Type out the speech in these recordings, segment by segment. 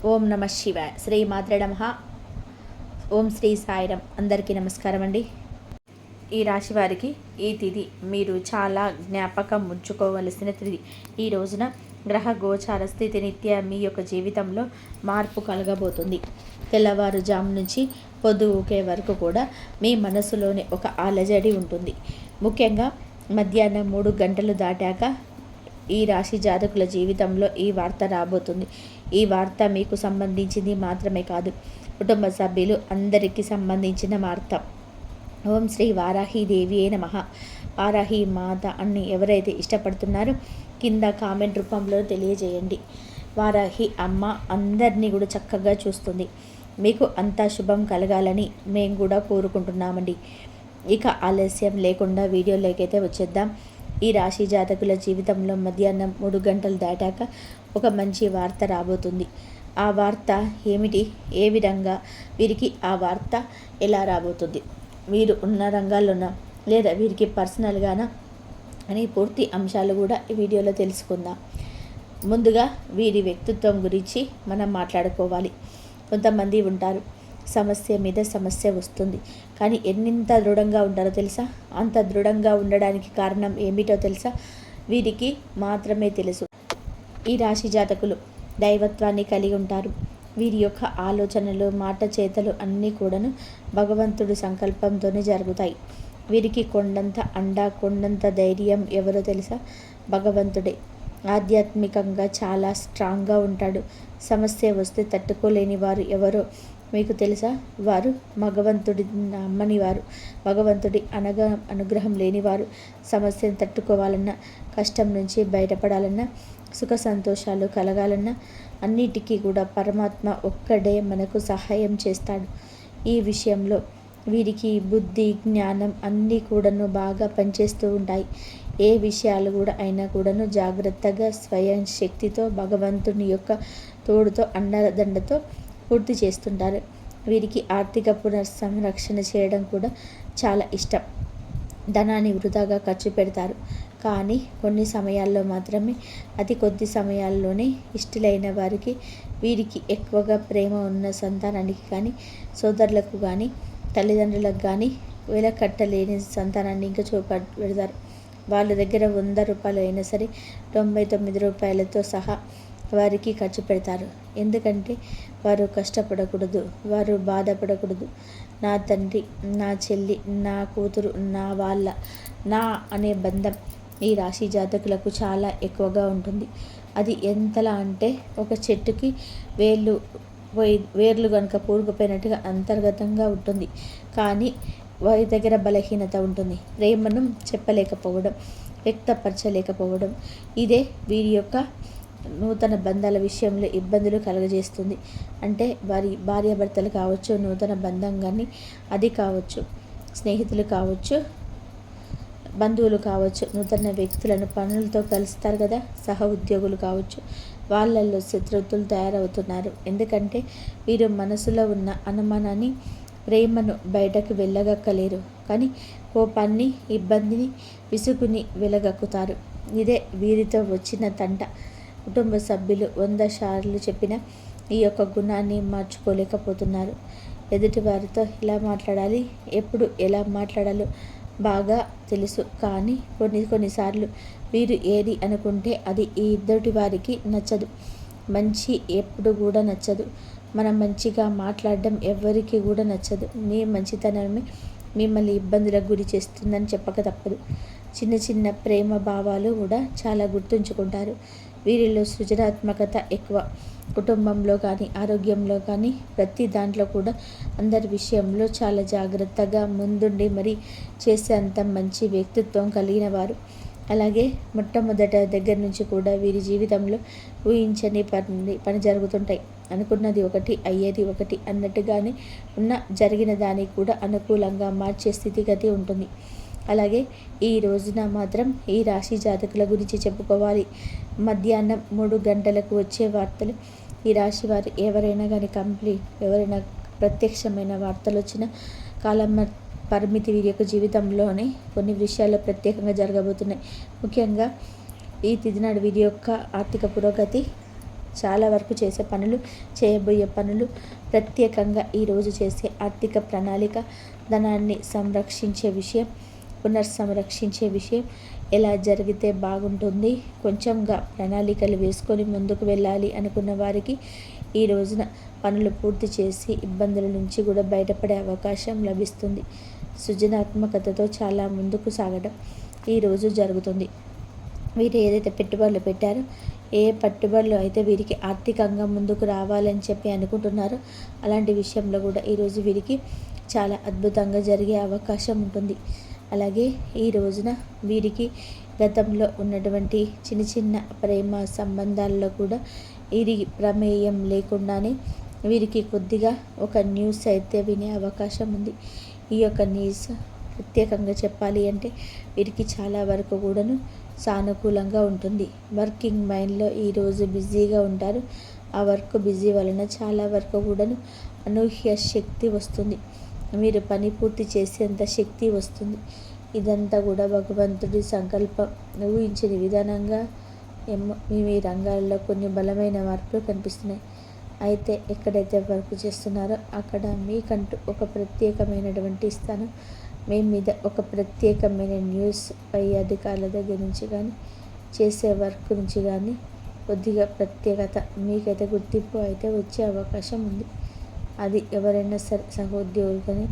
ఓం నమ శివాయ. శ్రీ మాత్రే నమః. ఓం శ్రీ సాయిరం. అందరికీ నమస్కారం అండి. ఈ రాశి వారికి ఈ తిథి మీరు చాలా జ్ఞాపకం ఉంచుకోవలసిన తిథి. ఈ రోజున గ్రహ గోచార స్థితి నిత్య మీ యొక్క జీవితంలో మార్పు కలగబోతుంది. తెల్లవారుజాము నుంచి పొద్దుకే వరకు కూడా మీ మనసులోనే ఒక అలజడి ఉంటుంది. ముఖ్యంగా మధ్యాహ్నం 3 గంటలు దాటాక ఈ రాశి జాతకుల జీవితంలో ఈ వార్త రాబోతుంది. ఈ వార్త మీకు సంబంధించింది మాత్రమే కాదు, కుటుంబ సభ్యులు అందరికీ సంబంధించిన వార్త. ఓం శ్రీ వారాహీదేవియే నమః. వారాహి మాత అని ఎవరైతే ఇష్టపడుతున్నారో కింద కామెంట్ రూపంలో తెలియజేయండి. వారాహి అమ్మ అందరినీ కూడా చక్కగా చూస్తుంది. మీకు అంతా శుభం కలగాలని మేము కూడా కోరుకుంటున్నామండి. ఇక ఆలస్యం లేకుండా వీడియోలోకైతే వచ్చేద్దాం. ఈ రాశి జాతకుల జీవితంలో మధ్యాహ్నం 3 గంటలు దాటాక ఒక మంచి వార్త రాబోతుంది. ఆ వార్త ఏమిటి, ఏ విధంగా వీరికి ఆ వార్త ఎలా రాబోతుంది, వీరు ఉన్న రంగాల్లోన లేదా వీరికి పర్సనల్గానా అనే పూర్తి అంశాలు కూడా ఈ వీడియోలో తెలుసుకుందాం. ముందుగా వీరి వ్యక్తిత్వం గురించి మనం మాట్లాడుకోవాలి. కొంతమంది ఉంటారు, సమస్య మీద సమస్య వస్తుంది, కానీ ఎంత దృఢంగా ఉంటారో తెలుసా? అంత దృఢంగా ఉండడానికి కారణం ఏమిటో తెలుసా? వీరికి మాత్రమే తెలుసు. ఈ రాశి జాతకులు దైవత్వాన్ని కలిగి ఉంటారు. వీరి యొక్క ఆలోచనలు, మాట, చేతలు అన్నీ కూడాను భగవంతుడి సంకల్పంతోనే జరుగుతాయి. వీరికి కొండంత అండ, కొండంత ధైర్యం ఎవరో తెలుసా? భగవంతుడే. ఆధ్యాత్మికంగా చాలా స్ట్రాంగ్గా ఉంటాడు. సమస్య వస్తే తట్టుకోలేని వారు ఎవరో మీకు తెలుసా? వారు భగవంతుడి నమ్మని వారు, భగవంతుడి అనుగ్రహం లేనివారు. సమస్యను తట్టుకోవాలన్నా, కష్టం నుంచి బయటపడాలన్నా, సుఖ సంతోషాలు కలగాలన్నా అన్నిటికీ కూడా పరమాత్మ ఒక్కడే మనకు సహాయం చేస్తాడు. ఈ విషయంలో వీరికి బుద్ధి, జ్ఞానం అన్నీ కూడాను బాగా పనిచేస్తూ ఉంటాయి. ఏ విషయాలు కూడా అయినా కూడాను జాగ్రత్తగా స్వయం శక్తితో భగవంతుని యొక్క తోడుతో అండదండతో పూర్తి చేస్తుంటారు. వీరికి ఆర్థిక పునఃసంరక్షణ చేయడం కూడా చాలా ఇష్టం. ధనాన్ని వృధాగా ఖర్చు పెడతారు, కానీ కొన్ని సమయాల్లో మాత్రమే, అతి కొద్ది సమయాల్లోనే ఇష్టలైన వారికి, వీరికి ఎక్కువగా ప్రేమ ఉన్న సంతానానికి కానీ, సోదరులకు కానీ, తల్లిదండ్రులకు కానీ వెలకట్టలేని సంతానాన్ని ఇంకా పెడతారు. వాళ్ళ దగ్గర 100 రూపాయలు అయినా సరే 99 రూపాయలతో సహా వారికి ఖర్చు పెడతారు. ఎందుకంటే వారు కష్టపడకూడదు, వారు బాధపడకూడదు. నా తండ్రి, నా చెల్లి, నా కూతురు, నా వాళ్ళ, నా అనే బంధం ఈ రాశి జాతకులకు చాలా ఎక్కువగా ఉంటుంది. అది ఎంతలా అంటే ఒక చెట్టుకి వేర్లు కనుక పూరుకుపోయినట్టుగా అంతర్గతంగా ఉంటుంది, కానీ వారి దగ్గర బలహీనత ఉంటుంది. ప్రేమను చెప్పలేకపోవడం, వ్యక్తపరచలేకపోవడం, ఇదే వీరి యొక్క నూతన బంధాల విషయంలో ఇబ్బందులు కలుగజేస్తుంది. అంటే వారి భార్యాభర్తలు కావచ్చు, నూతన బంధం కానీ అది కావచ్చు, స్నేహితులు కావచ్చు, బంధువులు కావచ్చు, నూతన వ్యక్తులను పనులతో కలుస్తారు కదా, సహ ఉద్యోగులు కావచ్చు, వాళ్ళల్లో శత్రువులు తయారవుతున్నారు. ఎందుకంటే వీరు మనసులో ఉన్న అనుమానాన్ని, ప్రేమను బయటకు వెళ్ళగక్కలేరు, కానీ కోపాన్ని, ఇబ్బందిని, విసుగుని వెలగక్కుతారు. ఇదే వీరితో వచ్చిన తంట. కుటుంబ సభ్యులు 100 సార్లు చెప్పినా ఈ యొక్క గుణాన్ని మార్చుకోలేకపోతున్నారు. ఎదుటి వారితో ఎలా మాట్లాడాలి, ఎప్పుడు ఎలా మాట్లాడాలో బాగా తెలుసు, కానీ కొన్నిసార్లు వీరు ఏది అనుకుంటే అది ఈ ఎదుటి వారికి నచ్చదు. మంచి ఎప్పుడు కూడా నచ్చదు. మనం మంచిగా మాట్లాడడం ఎవరికి కూడా నచ్చదు. మీ మంచితనమే మిమ్మల్ని ఇబ్బందులకు గురి చేస్తుందని చెప్పక తప్పదు. చిన్న చిన్న ప్రేమ భావాలు కూడా చాలా గుర్తుంచుకుంటారు. వీరిలో సృజనాత్మకత ఎక్కువ. కుటుంబంలో కానీ, ఆరోగ్యంలో కానీ, ప్రతి దాంట్లో కూడా అందరి విషయంలో చాలా జాగ్రత్తగా ముందుండి మరి చేసేంత మంచి వ్యక్తిత్వం కలిగిన వారు. అలాగే మొట్టమొదట దగ్గర నుంచి కూడా వీరి జీవితంలో ఊహించని పని జరుగుతుంటాయి. అనుకున్నది ఒకటి, అయ్యేది ఒకటి అన్నట్టుగానే జరిగిన దానికి కూడా అనుకూలంగా మార్చే స్థితిగతి ఉంటుంది. అలాగే ఈ రోజున మాత్రం ఈ రాశి జాతకుల గురించి చెప్పుకోవాలి. మధ్యాహ్నం 3 గంటలకు వచ్చే వార్తలు ఈ రాశి వారు ఎవరైనా కానీ ఎవరైనా ప్రత్యక్షమైన వార్తలు వచ్చిన కాలం పరిమితి వీరి యొక్క జీవితంలోనే కొన్ని విషయాల్లో ప్రత్యేకంగా జరగబోతున్నాయి. ముఖ్యంగా ఈ తిథి నాడు వీరి యొక్క ఆర్థిక పురోగతి చాలా వరకు చేసే పనులు, చేయబోయే పనులు, ప్రత్యేకంగా ఈరోజు చేసే ఆర్థిక ప్రణాళిక, ధనాన్ని సంరక్షించే విషయం, పునర్సంరక్షించే విషయం ఎలా జరిగితే బాగుంటుంది, కొంచెంగా ప్రణాళికలు వేసుకొని ముందుకు వెళ్ళాలి అనుకున్న వారికి ఈ రోజున పనులు పూర్తి చేసి ఇబ్బందుల నుంచి కూడా బయటపడే అవకాశం లభిస్తుంది. సృజనాత్మకతతో చాలా ముందుకు సాగడం ఈరోజు జరుగుతుంది. వీరు ఏదైతే పెట్టుబడులు పెట్టారో, ఏ పెట్టుబడులు అయితే వీరికి ఆర్థికంగా ముందుకు రావాలని చెప్పి అనుకుంటున్నారో అలాంటి విషయంలో కూడా ఈరోజు వీరికి చాలా అద్భుతంగా జరిగే అవకాశం ఉంటుంది. అలాగే ఈ రోజున వీరికి గతంలో ఉన్నటువంటి చిన్న చిన్న ప్రేమ సంబంధాల్లో కూడా వీరి ప్రమేయం లేకుండానే వీరికి కొద్దిగా ఒక న్యూస్ అయితే వినే అవకాశం ఉంది. ఈ యొక్క న్యూస్ ప్రత్యేకంగా చెప్పాలి అంటే వీరికి చాలా వరకు కూడాను సానుకూలంగా ఉంటుంది. వర్కింగ్ మైండ్లో ఈరోజు బిజీగా ఉంటారు. ఆ వర్క్ బిజీ వలన చాలా వరకు కూడాను అనూహ్య శక్తి వస్తుంది. మీరు పని పూర్తి చేసేంత శక్తి వస్తుంది. ఇదంతా కూడా భగవంతుడి సంకల్పం. ఊహించిన విధానంగా మీ రంగాల్లో కొన్ని బలమైన మార్పులు కనిపిస్తున్నాయి. అయితే ఎక్కడైతే వర్క్ చేస్తున్నారో అక్కడ మీకంటూ ఒక ప్రత్యేకమైనటువంటి స్థానం, మీ మీద ఒక ప్రత్యేకమైన న్యూస్ పై అధికారుల దగ్గర నుంచి కానీ, చేసే వర్క్ నుంచి కానీ కొద్దిగా ప్రత్యేకత, మీకైతే గుర్తింపు అయితే వచ్చే అవకాశం ఉంది. అది ఎవరైనా సరే సహోద్యోగులు కానీ,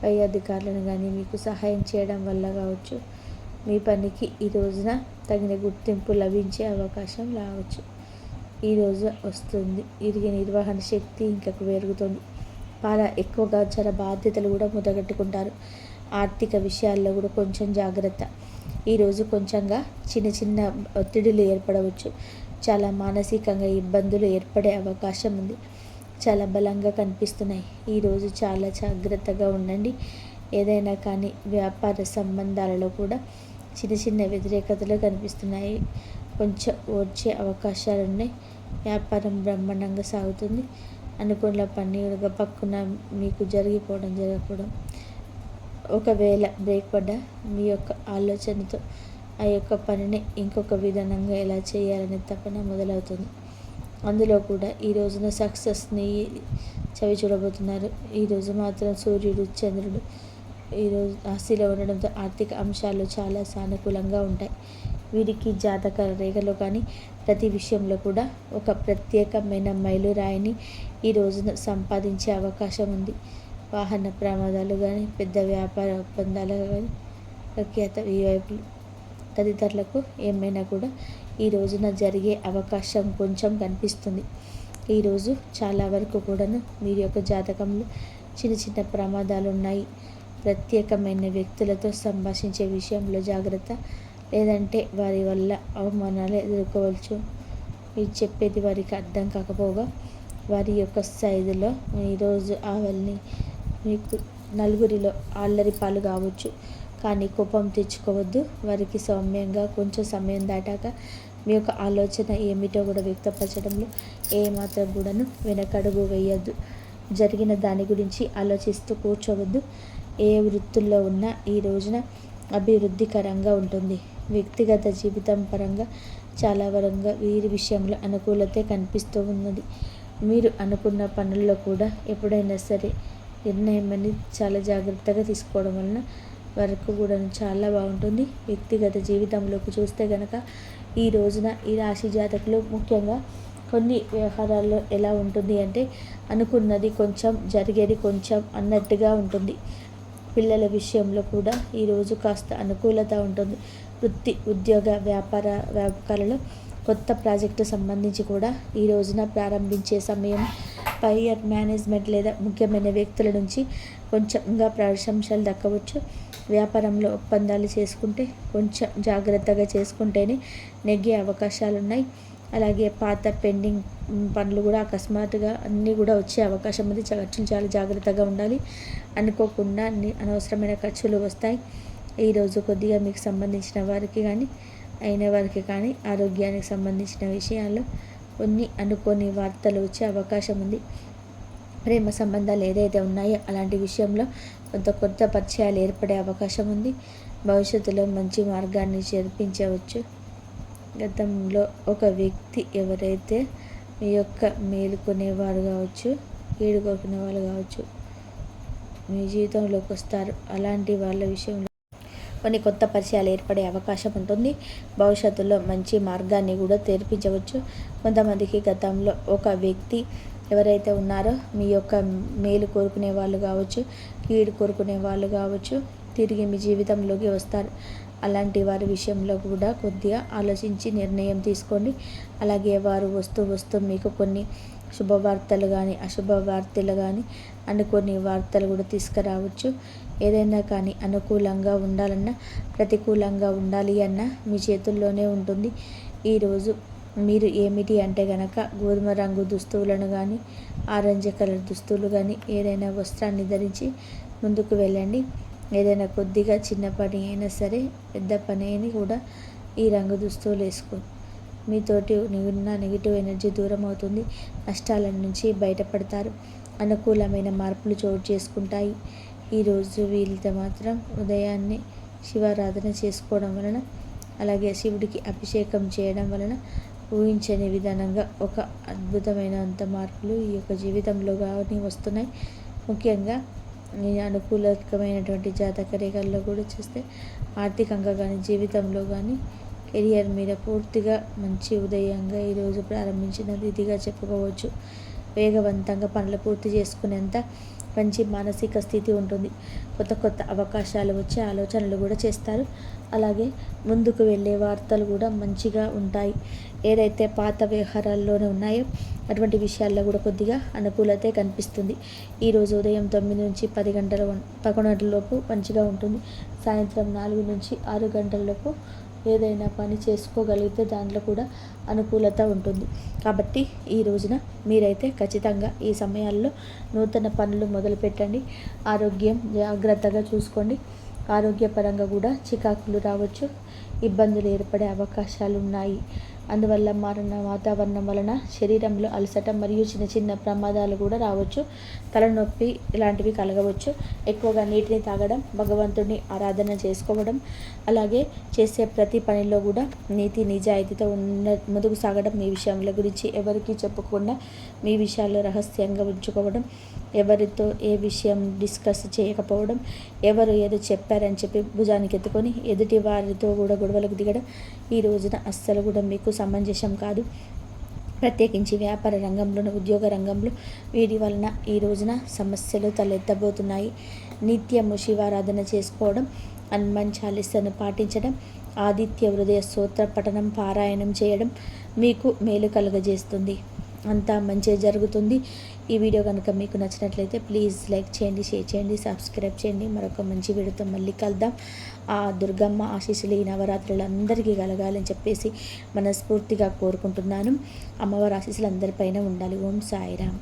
పై అధికారులను కానీ మీకు సహాయం చేయడం వల్ల కావచ్చు, మీ పనికి ఈ రోజున తగిన గుర్తింపు లభించే అవకాశం రావచ్చు. ఈరోజు వస్తుంది. వీరికి నిర్వహణ శక్తి ఇంకా పెరుగుతుంది. చాలా ఎక్కువగా చాలా బాధ్యతలు కూడా ముదగట్టుకుంటారు. ఆర్థిక విషయాల్లో కూడా కొంచెం జాగ్రత్త. ఈరోజు కొంచెంగా చిన్న చిన్న ఒత్తిడులు ఏర్పడవచ్చు. చాలా మానసికంగా ఇబ్బందులు ఏర్పడే అవకాశం ఉంది. చాలా బలంగా కనిపిస్తున్నాయి. ఈరోజు చాలా జాగ్రత్తగా ఉండండి. ఏదైనా కానీ వ్యాపార సంబంధాలలో కూడా చిన్న చిన్న వ్యతిరేకతలు కనిపిస్తున్నాయి. కొంచెం వచ్చే అవకాశాలు ఉన్నాయి. వ్యాపారం బ్రహ్మాండంగా సాగుతుంది. అనుకున్న పని పక్కన మీకు జరగకపోవడం, ఒకవేళ బ్రేక్ పడ్డా మీ యొక్క ఆలోచనతో ఆ యొక్క పనిని ఇంకొక విధానంగా ఎలా చేయాలనే తపన మొదలవుతుంది. అందులో కూడా ఈ రోజున సక్సెస్ని చవి చూడబోతున్నారు. ఈరోజు మాత్రం సూర్యుడు, చంద్రుడు ఈరోజు రాశిలో ఉండడంతో ఆర్థిక అంశాలు చాలా సానుకూలంగా ఉంటాయి. వీరికి జాతక రేఖలో కానీ ప్రతి విషయంలో కూడా ఒక ప్రత్యేకమైన మైలురాయిని ఈ రోజున సంపాదించే అవకాశం ఉంది. వాహన ప్రమాదాలు కానీ, పెద్ద వ్యాపార ఒప్పందాలు కానీ, ప్రఖ్యాత విఐపీలు తదితరులకు ఏమైనా కూడా ఈ రోజున జరిగే అవకాశం కొంచెం కనిపిస్తుంది. ఈరోజు చాలా వరకు కూడాను వీరి యొక్క జాతకంలో చిన్న చిన్న ప్రమాదాలు ఉన్నాయి. ప్రత్యేకమైన వ్యక్తులతో సంభాషించే విషయంలో జాగ్రత్త, లేదంటే వారి వల్ల అవమానాలు ఎదుర్కోవచ్చు. మీరు చెప్పేది వారికి అర్థం కాకపోగా వారి యొక్క సైజులో ఈరోజు ఆవల్ని మీకు నలుగురిలో అల్లరి పాలు కావచ్చు. కానీ కోపం తెచ్చుకోవద్దు. వారికి సౌమ్యంగా కొంచెం సమయం దాటాక మీ యొక్క ఆలోచన ఏమిటో కూడా వ్యక్తపరచడంలో ఏమాత్రం కూడాను వెనకడుగు వేయద్దు. జరిగిన దాని గురించి ఆలోచిస్తూ కూర్చోవద్దు. ఏ వృత్తుల్లో ఉన్నా ఈ రోజున అభివృద్ధికరంగా ఉంటుంది. వ్యక్తిగత జీవితం పరంగా చాలా వరంగా వీరి విషయంలో అనుకూలతే కనిపిస్తూ ఉన్నది. మీరు అనుకున్న పనుల్లో కూడా ఎప్పుడైనా సరే నిర్ణయం అనేది చాలా జాగ్రత్తగా తీసుకోవడం వలన వరకు కూడా చాలా బాగుంటుంది. వ్యక్తిగత జీవితంలోకి చూస్తే కనుక ఈ రోజున ఈ రాశి జాతకులు ముఖ్యంగా కొన్ని వ్యవహారాల్లో ఎలా ఉంటుంది అంటే అనుకున్నది కొంచెం, జరిగేది కొంచెం అన్నట్టుగా ఉంటుంది. పిల్లల విషయంలో కూడా ఈరోజు కాస్త అనుకూలత ఉంటుంది. వృత్తి, ఉద్యోగ, వ్యాపారాలలో కొత్త ప్రాజెక్టు సంబంధించి కూడా ఈ రోజున ప్రారంభించే సమయం. పైయర్ మేనేజ్మెంట్ లేదా ముఖ్యమైన వ్యక్తుల నుంచి కొంచెంగా ప్రశంసలు దక్కవచ్చు. వ్యాపారంలో ఒప్పందాలు చేసుకుంటే కొంచెం జాగ్రత్తగా చేసుకుంటేనే నెగ్గే అవకాశాలు ఉన్నాయి. అలాగే పాత పెండింగ్ పనులు కూడా అకస్మాత్తుగా అన్నీ కూడా వచ్చే అవకాశం ఉంది. ఖర్చులు చాలా జాగ్రత్తగా ఉండాలి. అనుకోకుండా అనవసరమైన ఖర్చులు వస్తాయి. ఈరోజు కొద్దిగా మీకు సంబంధించిన వారికి కానీ, అయిన వారికి కానీ ఆరోగ్యానికి సంబంధించిన విషయాల్లో కొన్ని అనుకోని వార్తలు వచ్చే అవకాశం ఉంది. ప్రేమ సంబంధాలు ఏదైతే ఉన్నాయో అలాంటి విషయంలో కొత్త పరిచయాలు ఏర్పడే అవకాశం ఉంది. భవిష్యత్తులో మంచి మార్గాన్ని చేర్పించవచ్చు. గతంలో ఒక వ్యక్తి ఎవరైతే మీ యొక్క మేలుకునేవారు కావచ్చు, కీడు కోరుకునే వాళ్ళు కావచ్చు మీ జీవితంలోకి వస్తారు. అలాంటి వాళ్ళ విషయంలో కొన్ని కొత్త పరిచయాలు ఏర్పడే అవకాశం ఉంటుంది. భవిష్యత్తులో మంచి మార్గాన్ని కూడా తెరిపించవచ్చు. కొంతమందికి గతంలో ఒక వ్యక్తి ఎవరైతే ఉన్నారో మీ యొక్క మేలు కోరుకునే వాళ్ళు కావచ్చు, కీడు కోరుకునే వాళ్ళు కావచ్చు తిరిగి మీ జీవితంలోకి వస్తారు. అలాంటి వారి విషయంలో కూడా కొద్దిగా ఆలోచించి నిర్ణయం తీసుకోండి. అలాగే వారు వస్తూ మీకు కొన్ని శుభవార్తలు కానీ అశుభవార్తలు కానీ అనుకోని వార్తలు కూడా తీసుకురావచ్చు. ఏదైనా కానీ అనుకూలంగా ఉండాలన్నా ప్రతికూలంగా ఉండాలి అన్నా మీ చేతుల్లోనే ఉంటుంది. ఈరోజు మీరు ఏమిటి అంటే గనక గోధుమ రంగు దుస్తువులను కానీ ఆరెంజ్ కలర్ దుస్తులు కానీ ఏదైనా వస్త్రాన్ని ధరించి ముందుకు వెళ్ళండి. ఏదైనా కొద్దిగా చిన్న పని అయినా సరే పెద్ద పని అయినా కూడా ఈ రంగు దుస్తువులు వేసుకో. మీతోటి ఉన్న నెగిటివ్ ఎనర్జీ దూరం అవుతుంది. నష్టాల నుంచి బయటపడతారు. అనుకూలమైన మార్పులు చోటు చేసుకుంటాయి. ఈరోజు వీళ్ళతో మాత్రం ఉదయాన్నే శివారాధన చేసుకోవడం వలన అలాగే శివుడికి అభిషేకం చేయడం వలన ఊహించని విధానంగా ఒక అద్భుతమైనంత మార్పులు ఈ యొక్క జీవితంలో కానీ వస్తున్నాయి. ముఖ్యంగా నేను అనుకూలకమైనటువంటి జాతక రేఖల్లో కూడా చూస్తే ఆర్థికంగా కానీ జీవితంలో కానీ కెరియర్ మీద పూర్తిగా మంచి ఉదయంగా ఈరోజు ప్రారంభించినది ఇదిగా చెప్పుకోవచ్చు. వేగవంతంగా పనులు పూర్తి చేసుకునేంత మంచి మానసిక స్థితి ఉంటుంది. కొత్త అవకాశాలు వచ్చే ఆలోచనలు కూడా చేస్తారు. అలాగే ముందుకు వెళ్ళే వార్తలు కూడా మంచిగా ఉంటాయి. ఏదైతే పాత వ్యవహారాల్లోనే ఉన్నాయో అటువంటి విషయాల్లో కూడా కొద్దిగా అనుకూలతే కనిపిస్తుంది. ఈరోజు ఉదయం 9 నుంచి 10 గంటల 11 గంటలలోపు మంచిగా ఉంటుంది. సాయంత్రం 4 నుంచి 6 గంటలలోపు ఏదైనా పని చేసుకోగలిగితే దాంట్లో కూడా అనుకూలత ఉంటుంది. కాబట్టి ఈ రోజున మీరైతే ఖచ్చితంగా ఈ సమయాల్లో నూతన పనులు మొదలుపెట్టండి. ఆరోగ్యం జాగ్రత్తగా చూసుకోండి. ఆరోగ్యపరంగా కూడా చికాకులు రావచ్చు, ఇబ్బందులు ఏర్పడే అవకాశాలు ఉన్నాయి. అందువల్ల మారిన వాతావరణం వలన శరీరంలో అలసట మరియు చిన్న ప్రమాదాలు కూడా రావచ్చు. తలనొప్పి ఇలాంటివి కలగవచ్చు. ఎక్కువగా నీటిని తాగడం, భగవంతుడిని ఆరాధన చేసుకోవడం, అలాగే చేసే ప్రతి పనిలో కూడా నీతి నిజాయితీతో ముందుకు సాగడం, మీ విషయాల గురించి ఎవరికి చెప్పకుండా మీ విషయాల్లో రహస్యంగా ఉంచుకోవడం, ఎవరితో ఏ విషయం డిస్కస్ చేయకపోవడం, ఎవరు ఏదో చెప్పారని చెప్పి భుజానికి ఎత్తుకొని ఎదుటి వారితో కూడా గొడవలకు దిగడం ఈ రోజున అస్సలు కూడా మీకు సమంజసం కాదు. ప్రత్యేకించి వ్యాపార రంగంలోను ఉద్యోగ రంగంలో వీటి వలన ఈ రోజున సమస్యలు తలెత్తబోతున్నాయి. నిత్యము శివారాధన చేసుకోవడం, హనుమాన్ చాలీసాను పాటించడం, ఆదిత్య హృదయ స్తోత్ర పఠనం పారాయణం చేయడం మీకు మేలు కలుగజేస్తుంది. అంతా మంచిగా జరుగుతుంది. ఈ వీడియో కనుక మీకు నచ్చినట్లయితే ప్లీజ్ లైక్ చేయండి, షేర్ చేయండి, సబ్స్క్రైబ్ చేయండి. మరొక మంచి వీడియోతో మళ్ళీ కలుద్దాం. ఆ దుర్గమ్మ ఆశీస్సులు ఈ నవరాత్రులు అందరికీ కలగాలని చెప్పేసి మనస్ఫూర్తిగా కోరుకుంటున్నాను. అమ్మవారి ఆశీస్సులు అందరిపైన ఉండాలి. ఓం సాయిరామ్.